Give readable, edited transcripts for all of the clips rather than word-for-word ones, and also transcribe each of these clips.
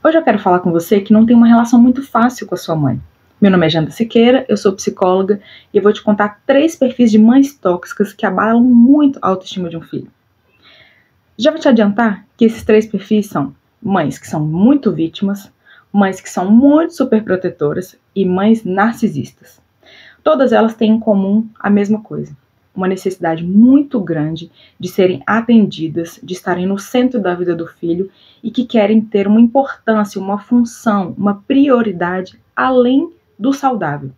Hoje eu quero falar com você que não tem uma relação muito fácil com a sua mãe. Meu nome é Janda Siqueira, eu sou psicóloga e eu vou te contar 3 perfis de mães tóxicas que abalam muito a autoestima de um filho. Já vou te adiantar que esses 3 perfis são mães que são muito vítimas, mães que são muito superprotetoras e mães narcisistas. Todas elas têm em comum a mesma coisa: uma necessidade muito grande de serem atendidas, de estarem no centro da vida do filho e que querem ter uma importância, uma função, uma prioridade além do saudável.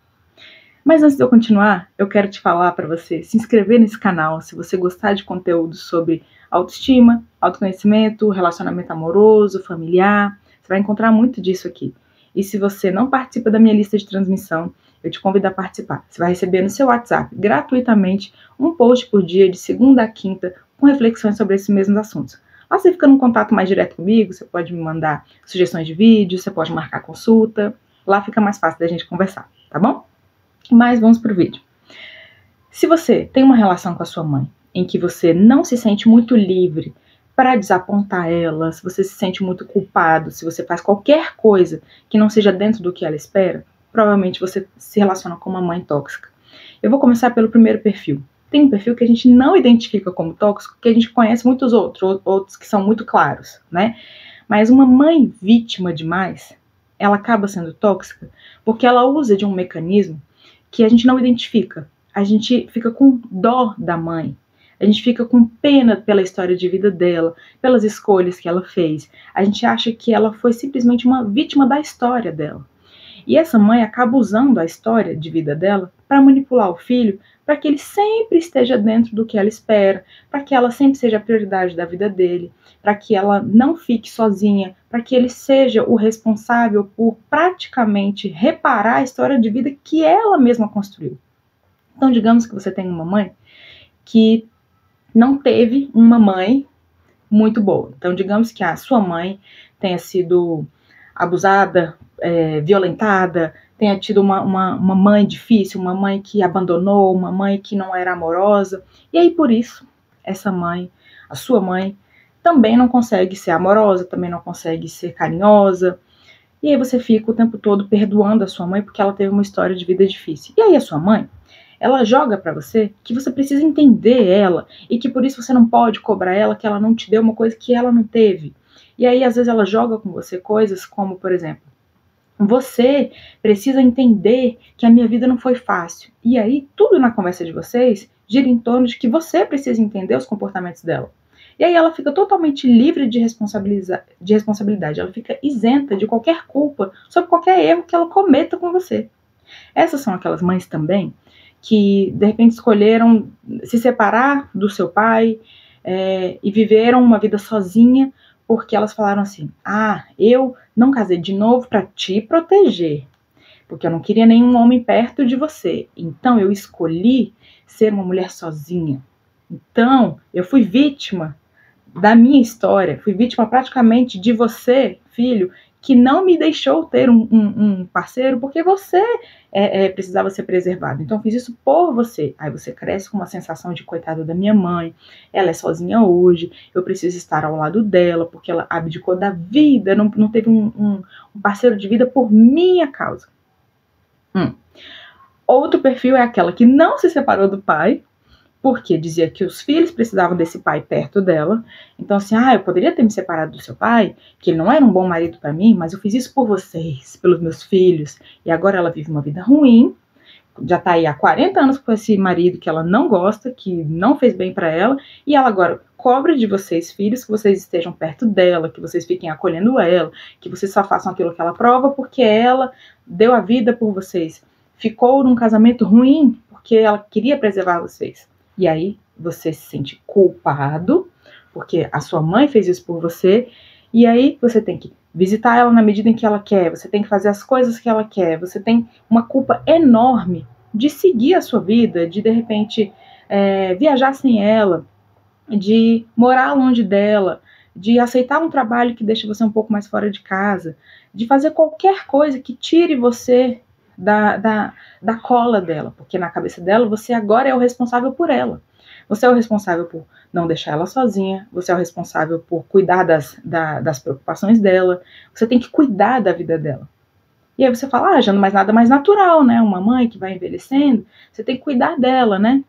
Mas antes de eu continuar, eu quero te falar para você se inscrever nesse canal se você gostar de conteúdo sobre autoestima, autoconhecimento, relacionamento amoroso, familiar. Você vai encontrar muito disso aqui. E se você não participa da minha lista de transmissão, eu te convido a participar. Você vai receber no seu WhatsApp, gratuitamente, um post por dia, de segunda a quinta, com reflexões sobre esses mesmos assuntos. Lá você fica num contato mais direto comigo, você pode me mandar sugestões de vídeos, você pode marcar consulta. Lá fica mais fácil da gente conversar, tá bom? Mas vamos pro vídeo. Se você tem uma relação com a sua mãe em que você não se sente muito livre para desapontar ela, se você se sente muito culpado, se você faz qualquer coisa que não seja dentro do que ela espera, provavelmente você se relaciona com uma mãe tóxica. Eu vou começar pelo primeiro perfil. Tem um perfil que a gente não identifica como tóxico, que a gente conhece muitos outros que são muito claros, né? Mas uma mãe vítima demais, ela acaba sendo tóxica porque ela usa de um mecanismo que a gente não identifica. A gente fica com dó da mãe. A gente fica com pena pela história de vida dela, pelas escolhas que ela fez. A gente acha que ela foi simplesmente uma vítima da história dela. E essa mãe acaba usando a história de vida dela para manipular o filho, para que ele sempre esteja dentro do que ela espera, para que ela sempre seja a prioridade da vida dele, para que ela não fique sozinha, para que ele seja o responsável por praticamente reparar a história de vida que ela mesma construiu. Então, digamos que você tem uma mãe que não teve uma mãe muito boa. Então, digamos que a sua mãe tenha sido abusada, violentada, tenha tido uma mãe difícil, uma mãe que abandonou, uma mãe que não era amorosa. E aí, por isso, essa mãe, a sua mãe, também não consegue ser amorosa, também não consegue ser carinhosa. E aí você fica o tempo todo perdoando a sua mãe porque ela teve uma história de vida difícil. E aí a sua mãe, ela joga para você que você precisa entender ela e que por isso você não pode cobrar ela que ela não te deu uma coisa que ela não teve. E aí às vezes ela joga com você coisas como, por exemplo, você precisa entender que a minha vida não foi fácil. E aí tudo na conversa de vocês gira em torno de que você precisa entender os comportamentos dela. E aí ela fica totalmente livre de responsabilidade, ela fica isenta de qualquer culpa sobre qualquer erro que ela cometa com você. Essas são aquelas mães também que de repente escolheram se separar do seu pai e viveram uma vida sozinha porque elas falaram assim: eu não casei de novo para te proteger, porque eu não queria nenhum homem perto de você, então eu escolhi ser uma mulher sozinha. Então eu fui vítima da minha história, fui vítima praticamente de você, filho, que não me deixou ter um parceiro porque você precisava ser preservado. Então eu fiz isso por você. Aí você cresce com uma sensação de coitada da minha mãe, ela é sozinha hoje, eu preciso estar ao lado dela porque ela abdicou da vida, não teve um parceiro de vida por minha causa. Outro perfil é aquela que não se separou do pai, porque dizia que os filhos precisavam desse pai perto dela. Então assim, eu poderia ter me separado do seu pai, que ele não era um bom marido para mim, mas eu fiz isso por vocês, pelos meus filhos. E agora ela vive uma vida ruim, já tá aí há 40 anos com esse marido que ela não gosta, que não fez bem para ela, e ela agora cobra de vocês, filhos, que vocês estejam perto dela, que vocês fiquem acolhendo ela, que vocês só façam aquilo que ela prova porque ela deu a vida por vocês. Ficou num casamento ruim porque ela queria preservar vocês. E aí você se sente culpado, porque a sua mãe fez isso por você, e aí você tem que visitar ela na medida em que ela quer, você tem que fazer as coisas que ela quer, você tem uma culpa enorme de seguir a sua vida, de repente viajar sem ela, de morar longe dela, de aceitar um trabalho que deixa você um pouco mais fora de casa, de fazer qualquer coisa que tire você da cola dela, porque na cabeça dela você agora é o responsável por ela. Você é o responsável por não deixar ela sozinha, você é o responsável por cuidar das preocupações dela, você tem que cuidar da vida dela. E aí você fala, já não é mais nada mais natural, né? Uma mãe que vai envelhecendo, você tem que cuidar dela, né?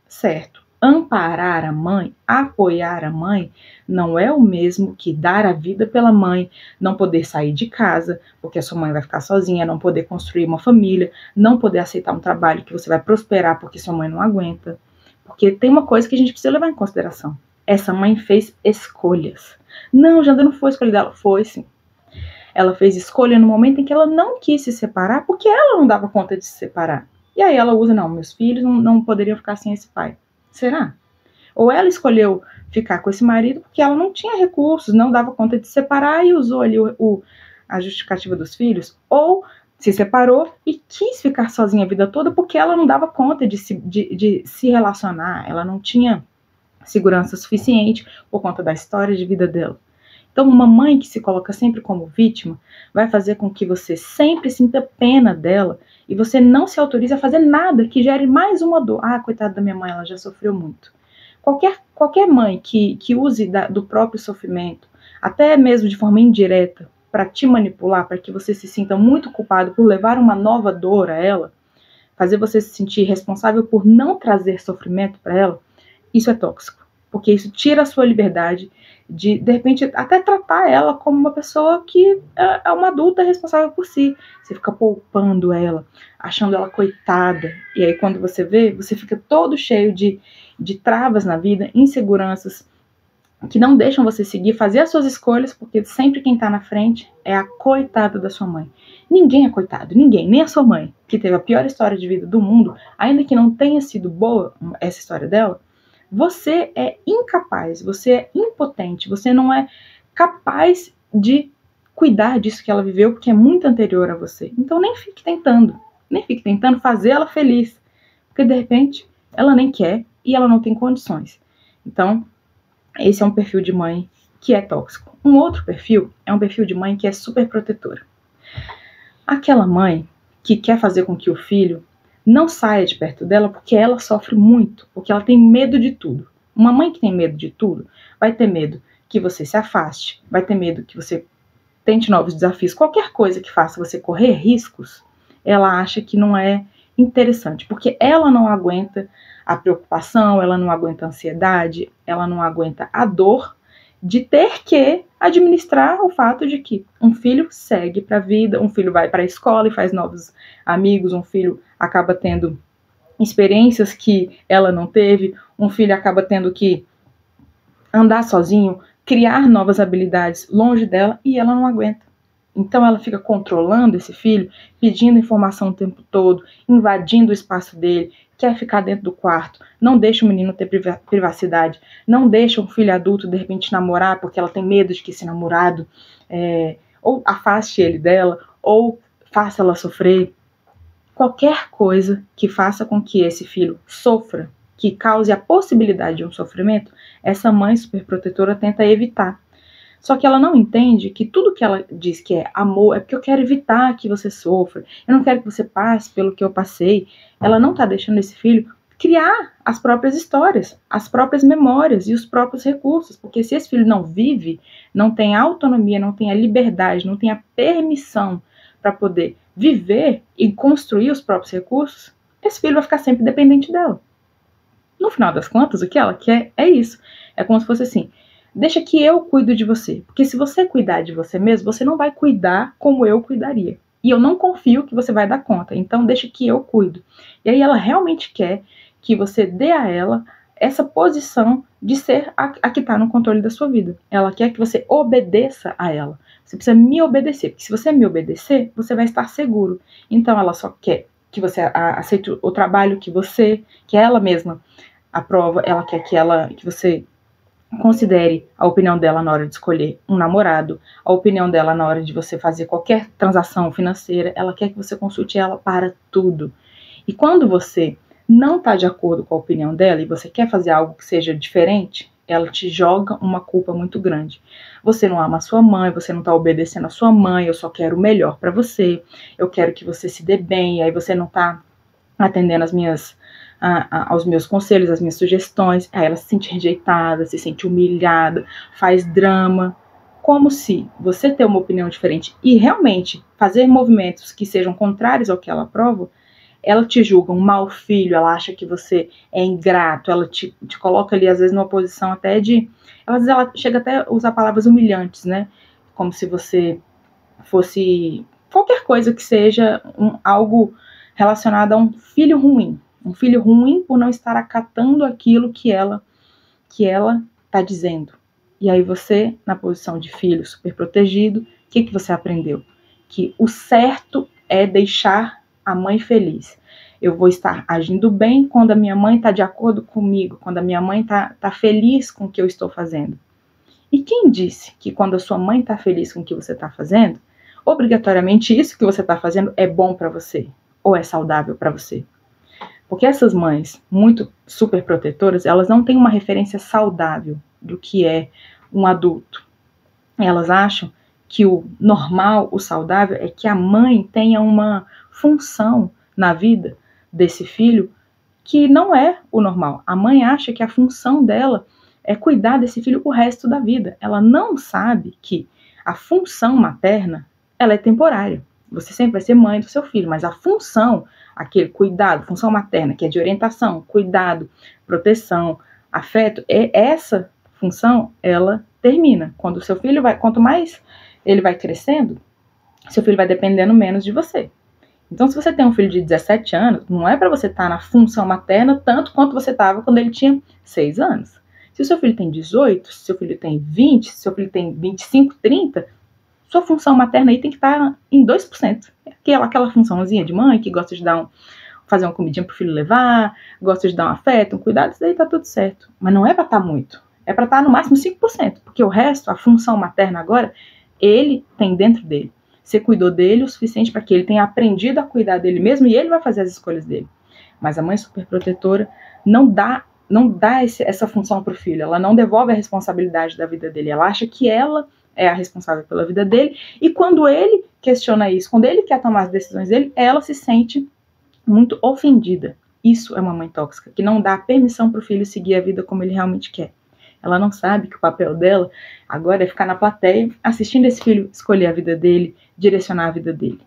Certo. Amparar a mãe, apoiar a mãe, não é o mesmo que dar a vida pela mãe, não poder sair de casa, porque a sua mãe vai ficar sozinha, não poder construir uma família, não poder aceitar um trabalho que você vai prosperar porque sua mãe não aguenta. Porque tem uma coisa que a gente precisa levar em consideração. Essa mãe fez escolhas. Não, Janda, não foi escolha dela. Foi sim. Ela fez escolha no momento em que ela não quis se separar, porque ela não dava conta de se separar. E aí ela usa, não, meus filhos não poderiam ficar sem esse pai. Será? Ou ela escolheu ficar com esse marido porque ela não tinha recursos, não dava conta de se separar e usou ali a justificativa dos filhos, ou se separou e quis ficar sozinha a vida toda porque ela não dava conta de se relacionar, ela não tinha segurança suficiente por conta da história de vida dela. Então, uma mãe que se coloca sempre como vítima vai fazer com que você sempre sinta pena dela e você não se autorize a fazer nada que gere mais uma dor. Ah, coitada da minha mãe, ela já sofreu muito. Qualquer mãe que use do próprio sofrimento, até mesmo de forma indireta, para te manipular, para que você se sinta muito culpado por levar uma nova dor a ela, fazer você se sentir responsável por não trazer sofrimento para ela, isso é tóxico. Porque isso tira a sua liberdade de repente, até tratar ela como uma pessoa que é uma adulta responsável por si. Você fica poupando ela, achando ela coitada. E aí, quando você vê, você fica todo cheio de travas na vida, inseguranças, que não deixam você seguir, fazer as suas escolhas, porque sempre quem tá na frente é a coitada da sua mãe. Ninguém é coitado, ninguém, nem a sua mãe, que teve a pior história de vida do mundo, ainda que não tenha sido boa essa história dela, você é incapaz, você é impotente, você não é capaz de cuidar disso que ela viveu, porque é muito anterior a você. Então nem fique tentando fazer ela feliz, porque de repente ela nem quer e ela não tem condições. Então, esse é um perfil de mãe que é tóxico. Um outro perfil é um perfil de mãe que é super protetora. Aquela mãe que quer fazer com que o filho não saia de perto dela porque ela sofre muito, porque ela tem medo de tudo. Uma mãe que tem medo de tudo vai ter medo que você se afaste, vai ter medo que você tente novos desafios. Qualquer coisa que faça você correr riscos, ela acha que não é interessante, porque ela não aguenta a preocupação, ela não aguenta a ansiedade, ela não aguenta a dor de ter que administrar o fato de que um filho segue para a vida, um filho vai para a escola e faz novos amigos, um filho acaba tendo experiências que ela não teve, um filho acaba tendo que andar sozinho, criar novas habilidades longe dela e ela não aguenta. Então ela fica controlando esse filho, pedindo informação o tempo todo, invadindo o espaço dele, quer ficar dentro do quarto, não deixa o menino ter privacidade, não deixa um filho adulto de repente namorar porque ela tem medo de que esse namorado ou afaste ele dela, ou faça ela sofrer. Qualquer coisa que faça com que esse filho sofra, que cause a possibilidade de um sofrimento, essa mãe superprotetora tenta evitar. Só que ela não entende que tudo que ela diz que é amor é porque eu quero evitar que você sofra, eu não quero que você passe pelo que eu passei. Ela não está deixando esse filho criar as próprias histórias, as próprias memórias e os próprios recursos, porque se esse filho não vive, não tem autonomia, não tem a liberdade, não tem a permissão para poder viver e construir os próprios recursos, esse filho vai ficar sempre dependente dela. No final das contas, o que ela quer é isso. É como se fosse assim, deixa que eu cuido de você. Porque se você cuidar de você mesmo, você não vai cuidar como eu cuidaria. E eu não confio que você vai dar conta. Então deixa que eu cuido. E aí ela realmente quer que você dê a ela essa posição de ser a que está no controle da sua vida. Ela quer que você obedeça a ela. Você precisa me obedecer. Porque se você me obedecer, você vai estar seguro. Então ela só quer que você aceite o trabalho que ela mesma aprova. Ela quer que você considere a opinião dela na hora de escolher um namorado, a opinião dela na hora de você fazer qualquer transação financeira. Ela quer que você consulte ela para tudo. E quando você não está de acordo com a opinião dela e você quer fazer algo que seja diferente, ela te joga uma culpa muito grande. Você não ama a sua mãe, você não está obedecendo a sua mãe, eu só quero o melhor para você, eu quero que você se dê bem, e aí você não está atendendo as minhas aos meus conselhos, às minhas sugestões. Aí ela se sente rejeitada, se sente humilhada, faz drama. Como se você ter uma opinião diferente e realmente fazer movimentos que sejam contrários ao que ela aprova, ela te julga um mau filho, ela acha que você é ingrato, ela te coloca ali, às vezes, numa posição até de... Às vezes ela chega até a usar palavras humilhantes, né? Como se você fosse qualquer coisa que seja algo relacionado a um filho ruim. Um filho ruim por não estar acatando aquilo que ela está dizendo. E aí você, na posição de filho super protegido, o que você aprendeu? Que o certo é deixar a mãe feliz. Eu vou estar agindo bem quando a minha mãe está de acordo comigo, quando a minha mãe tá feliz com o que eu estou fazendo. E quem disse que quando a sua mãe está feliz com o que você está fazendo, obrigatoriamente isso que você está fazendo é bom para você, ou é saudável para você? Porque essas mães muito super protetoras, elas não têm uma referência saudável do que é um adulto. Elas acham que o normal, o saudável, é que a mãe tenha uma função na vida desse filho que não é o normal. A mãe acha que a função dela é cuidar desse filho o resto da vida. Ela não sabe que a função materna, ela é temporária. Você sempre vai ser mãe do seu filho, mas a função, aquele cuidado, função materna, que é de orientação, cuidado, proteção, afeto, essa função, ela termina. Quando o seu filho vai, quanto mais ele vai crescendo, seu filho vai dependendo menos de você. Então, se você tem um filho de 17 anos, não é para você estar na função materna tanto quanto você estava quando ele tinha 6 anos. Se o seu filho tem 18, se o seu filho tem 20, se o seu filho tem 25, 30, sua função materna aí tem que estar em 2%. Aquela funçãozinha de mãe que gosta de fazer uma comidinha pro filho levar, gosta de dar um afeto, um cuidado, isso daí tá tudo certo. Mas não é para estar muito. É para estar no máximo 5%, porque o resto, a função materna agora, ele tem dentro dele. Você cuidou dele o suficiente para que ele tenha aprendido a cuidar dele mesmo e ele vai fazer as escolhas dele. Mas a mãe superprotetora não dá essa função para o filho, ela não devolve a responsabilidade da vida dele, ela acha que ela é a responsável pela vida dele, e quando ele questiona isso, quando ele quer tomar as decisões dele, ela se sente muito ofendida. Isso é uma mãe tóxica, que não dá permissão para o filho seguir a vida como ele realmente quer. Ela não sabe que o papel dela agora é ficar na plateia, assistindo esse filho escolher a vida dele, direcionar a vida dele.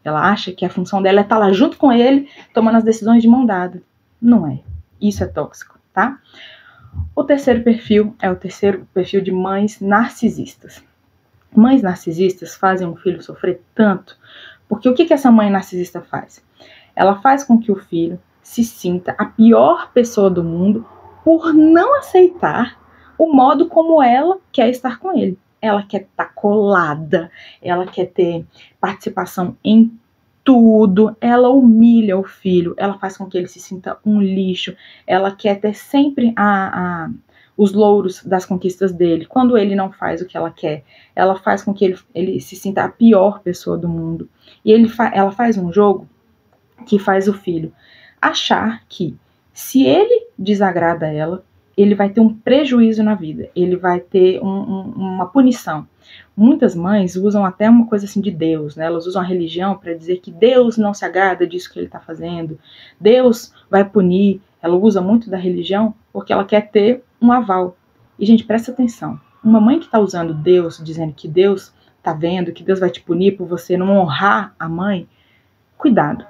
Ela acha que a função dela é estar lá junto com ele, tomando as decisões de mão dada. Não é. Isso é tóxico, tá? O terceiro perfil é o terceiro perfil de mães narcisistas. Mães narcisistas fazem um filho sofrer tanto, porque o que essa mãe narcisista faz? Ela faz com que o filho se sinta a pior pessoa do mundo por não aceitar o modo como ela quer estar com ele. Ela quer estar colada, ela quer ter participação em tudo, ela humilha o filho, ela faz com que ele se sinta um lixo, ela quer ter sempre os louros das conquistas dele. Quando ele não faz o que ela quer, ela faz com que ele se sinta a pior pessoa do mundo. E ela faz um jogo que faz o filho achar que se ele desagrada ela, ele vai ter um prejuízo na vida, ele vai ter uma punição. Muitas mães usam até uma coisa assim de Deus, né? Elas usam a religião para dizer que Deus não se agrada disso que ele está fazendo, Deus vai punir. Ela usa muito da religião porque ela quer ter um aval. E, gente, presta atenção. Uma mãe que está usando Deus, dizendo que Deus está vendo, que Deus vai te punir por você não honrar a mãe, cuidado.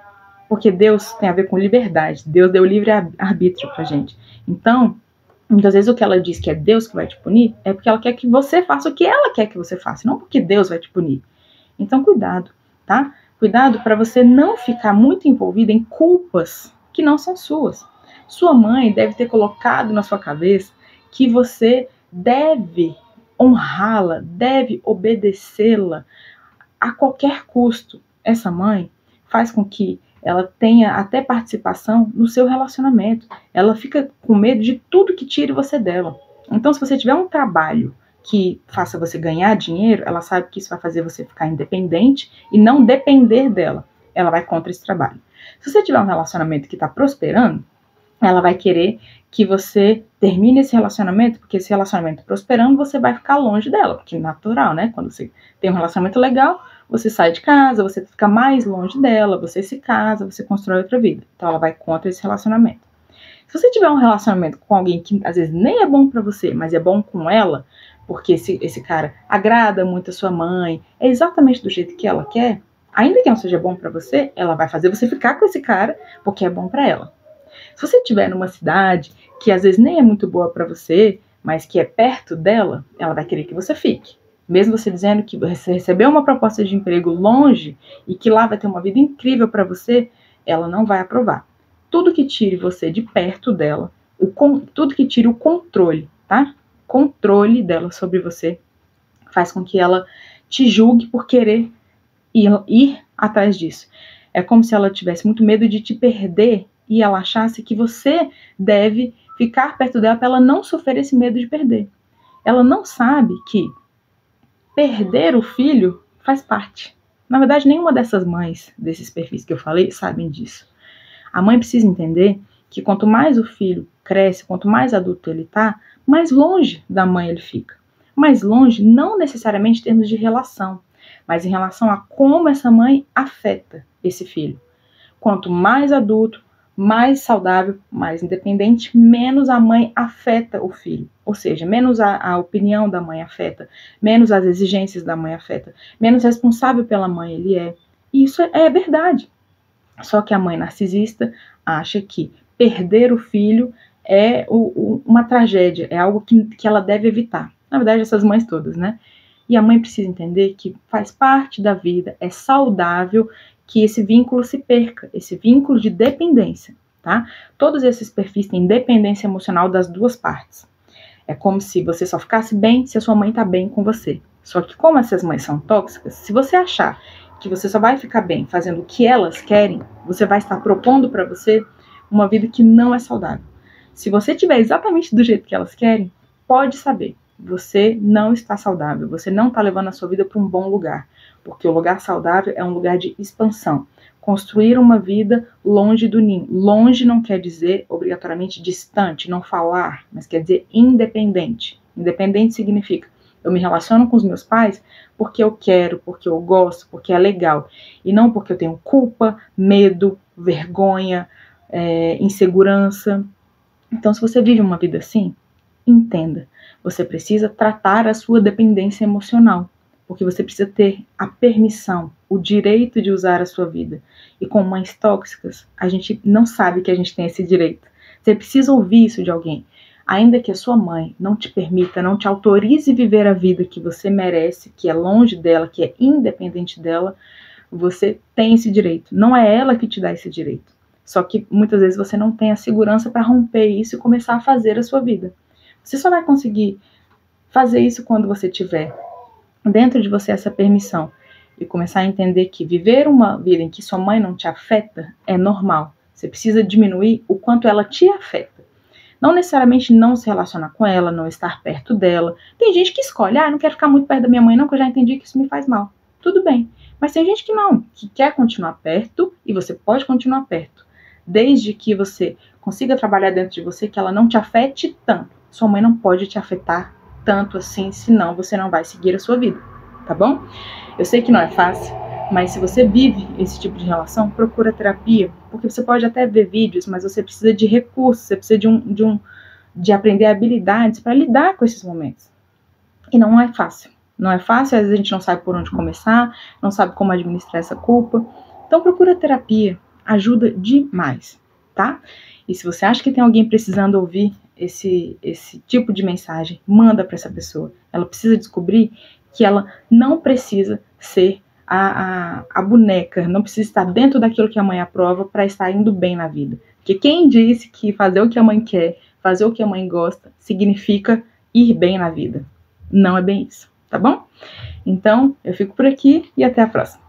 Porque Deus tem a ver com liberdade. Deus deu livre arbítrio pra gente. Então, muitas vezes o que ela diz que é Deus que vai te punir é porque ela quer que você faça o que ela quer que você faça, não porque Deus vai te punir. Então, cuidado, tá? Cuidado para você não ficar muito envolvida em culpas que não são suas. Sua mãe deve ter colocado na sua cabeça que você deve honrá-la, deve obedecê-la a qualquer custo. Essa mãe faz com que ela tenha até participação no seu relacionamento. Ela fica com medo de tudo que tire você dela. Então, se você tiver um trabalho que faça você ganhar dinheiro, ela sabe que isso vai fazer você ficar independente e não depender dela. Ela vai contra esse trabalho. Se você tiver um relacionamento que está prosperando, ela vai querer que você termine esse relacionamento, porque esse relacionamento prosperando, você vai ficar longe dela, porque é natural, né? Quando você tem um relacionamento legal, você sai de casa, você fica mais longe dela, você se casa, você constrói outra vida. Então ela vai contra esse relacionamento. Se você tiver um relacionamento com alguém que às vezes nem é bom pra você, mas é bom com ela, porque esse cara agrada muito a sua mãe, é exatamente do jeito que ela quer, ainda que não seja bom pra você, ela vai fazer você ficar com esse cara porque é bom pra ela. Se você estiver numa cidade que às vezes nem é muito boa pra você, mas que é perto dela, ela vai querer que você fique. Mesmo você dizendo que você recebeu uma proposta de emprego longe e que lá vai ter uma vida incrível pra você, ela não vai aprovar. Tudo que tire você de perto dela, tudo que tire o controle, tá? Controle dela sobre você faz com que ela te julgue por querer ir atrás disso. É como se ela tivesse muito medo de te perder e ela achasse que você deve ficar perto dela para ela não sofrer esse medo de perder. Ela não sabe que perder o filho faz parte. Na verdade, nenhuma dessas mães, desses perfis que eu falei, sabem disso. A mãe precisa entender que quanto mais o filho cresce, quanto mais adulto ele tá, mais longe da mãe ele fica. Mais longe, não necessariamente em termos de relação, mas em relação a como essa mãe afeta esse filho. Quanto mais adulto, mais saudável, mais independente, menos a mãe afeta o filho. Ou seja, menos a opinião da mãe afeta, menos as exigências da mãe afeta, menos responsável pela mãe ele é. E isso é verdade. Só que a mãe narcisista acha que perder o filho é uma tragédia, é algo que ela deve evitar. Na verdade, essas mães todas, né? E a mãe precisa entender que faz parte da vida, é saudável que esse vínculo se perca, esse vínculo de dependência, tá? Todos esses perfis têm dependência emocional das duas partes. É como se você só ficasse bem se a sua mãe tá bem com você. Só que como essas mães são tóxicas, se você achar que você só vai ficar bem fazendo o que elas querem, você vai estar propondo para você uma vida que não é saudável. Se você estiver exatamente do jeito que elas querem, pode saber, você não está saudável, você não está levando a sua vida para um bom lugar, porque o lugar saudável é um lugar de expansão. Construir uma vida longe do ninho. Longe não quer dizer obrigatoriamente distante, não falar, mas quer dizer independente. Independente significa eu me relaciono com os meus pais porque eu quero, porque eu gosto, porque é legal. E não porque eu tenho culpa, medo, vergonha, insegurança. Então, se você vive uma vida assim, entenda. Você precisa tratar a sua dependência emocional. Porque você precisa ter a permissão, o direito de usar a sua vida. E com mães tóxicas, a gente não sabe que a gente tem esse direito. Você precisa ouvir isso de alguém. Ainda que a sua mãe não te permita, não te autorize viver a vida que você merece, que é longe dela, que é independente dela, você tem esse direito. Não é ela que te dá esse direito. Só que muitas vezes você não tem a segurança para romper isso e começar a fazer a sua vida. Você só vai conseguir fazer isso quando você tiver dentro de você essa permissão e começar a entender que viver uma vida em que sua mãe não te afeta é normal. Você precisa diminuir o quanto ela te afeta. Não necessariamente não se relacionar com ela, não estar perto dela. Tem gente que escolhe, não quero ficar muito perto da minha mãe não, que eu já entendi que isso me faz mal. Tudo bem. Mas tem gente que não, que quer continuar perto e você pode continuar perto. Desde que você consiga trabalhar dentro de você que ela não te afete tanto. Sua mãe não pode te afetar tanto assim, senão você não vai seguir a sua vida, tá bom? Eu sei que não é fácil, mas se você vive esse tipo de relação, procura terapia, porque você pode até ver vídeos, mas você precisa de recursos, você precisa de aprender habilidades para lidar com esses momentos. E não é fácil. Não é fácil, às vezes a gente não sabe por onde começar, não sabe como administrar essa culpa. Então procura terapia, ajuda demais, tá? E se você acha que tem alguém precisando ouvir esse tipo de mensagem, manda para essa pessoa. Ela precisa descobrir que ela não precisa ser a boneca, não precisa estar dentro daquilo que a mãe aprova para estar indo bem na vida. Porque quem disse que fazer o que a mãe quer, fazer o que a mãe gosta, significa ir bem na vida? Não é bem isso, tá bom? Então, eu fico por aqui e até a próxima.